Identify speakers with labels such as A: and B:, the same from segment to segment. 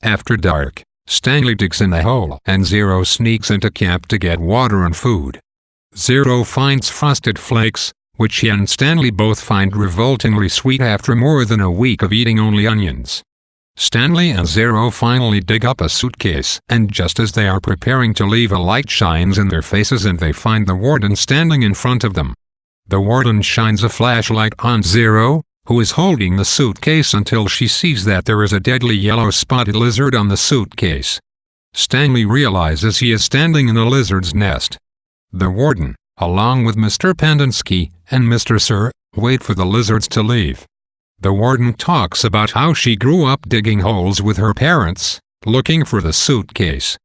A: After dark, Stanley digs in a hole and Zero sneaks into camp to get water and food. Zero finds Frosted Flakes, which he and Stanley both find revoltingly sweet after more than a week of eating only onions. Stanley and Zero finally dig up a suitcase, and just as they are preparing to leave, a light shines in their faces and they find the warden standing in front of them. The warden shines a flashlight on Zero, who is holding the suitcase, until she sees that there is a deadly yellow spotted lizard on the suitcase. Stanley realizes he is standing in a lizard's nest. The warden, along with Mr. Pendinsky and Mr. Sir, wait for the lizards to leave. The warden talks about how she grew up digging holes with her parents, looking for the suitcase.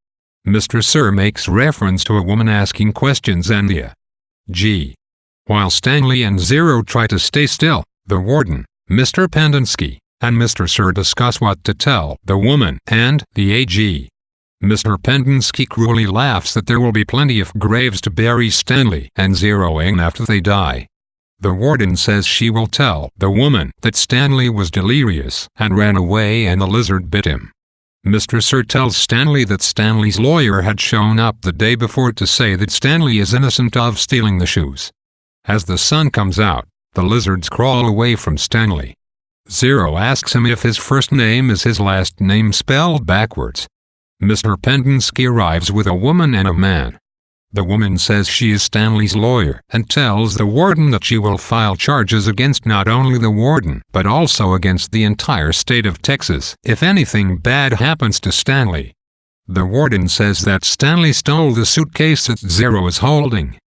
A: Mr. Sir makes reference to a woman asking questions and the G. While Stanley and Zero try to stay still, the warden, Mr. Pendinsky, and Mr. Sir discuss what to tell the woman and the AG. Mr. Pendinsky cruelly laughs that there will be plenty of graves to bury Stanley and Zero in after they die. The warden says she will tell the woman that Stanley was delirious and ran away and the lizard bit him. Mr. Sir tells Stanley that Stanley's lawyer had shown up the day before to say that Stanley is innocent of stealing the shoes. As the sun comes out, the lizards crawl away from Stanley. Zero asks him if his first name is his last name spelled backwards. Mr. Pendinsky arrives with a woman and a man. The woman says she is Stanley's lawyer and tells the warden that she will file charges against not only the warden but also against the entire state of Texas if anything bad happens to Stanley. The warden says that Stanley stole the suitcase that Zero is holding.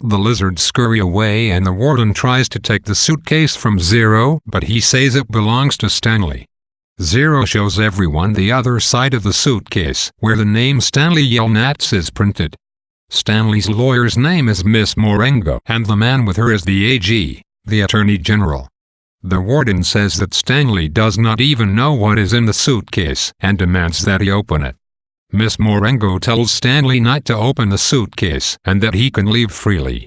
A: The lizards scurry away and the warden tries to take the suitcase from Zero, but he says it belongs to Stanley. Zero shows everyone the other side of the suitcase, where the name Stanley Yelnats is printed. Stanley's lawyer's name is Miss Morengo, and the man with her is the AG, the Attorney General. The warden says that Stanley does not even know what is in the suitcase, and demands that he open it. Miss Morengo tells Stanley not to open the suitcase, and that he can leave freely.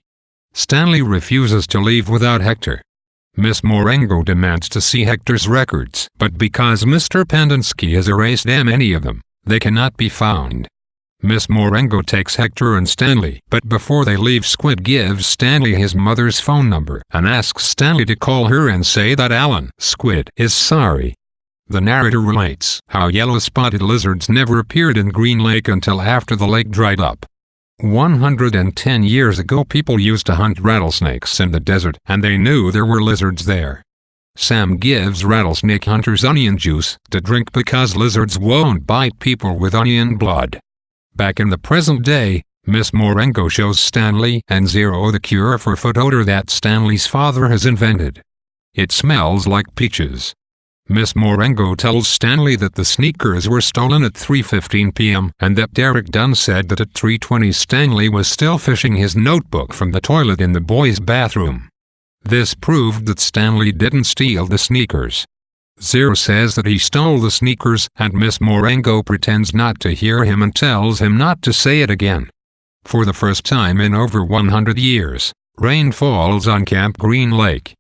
A: Stanley refuses to leave without Hector. Miss Morengo demands to see Hector's records, but because Mr. Pendinsky has erased any of them, they cannot be found. Miss Morengo takes Hector and Stanley, but before they leave, Squid gives Stanley his mother's phone number and asks Stanley to call her and say that Alan Squid is sorry. The narrator relates how yellow-spotted lizards never appeared in Green Lake until after the lake dried up. 110 years ago, people used to hunt rattlesnakes in the desert, and they knew there were lizards there. Sam gives rattlesnake hunters onion juice to drink because lizards won't bite people with onion blood. Back in the present day, Miss Morengo shows Stanley and Zero the cure for foot odor that Stanley's father has invented. It smells like peaches. Miss Morengo tells Stanley that the sneakers were stolen at 3:15 p.m. and that Derek Dunn said that at 3:20 Stanley was still fishing his notebook from the toilet in the boys' bathroom. This proved that Stanley didn't steal the sneakers. Zero says that he stole the sneakers, and Miss Morengo pretends not to hear him and tells him not to say it again. For the first time in over 100 years, rain falls on Camp Green Lake.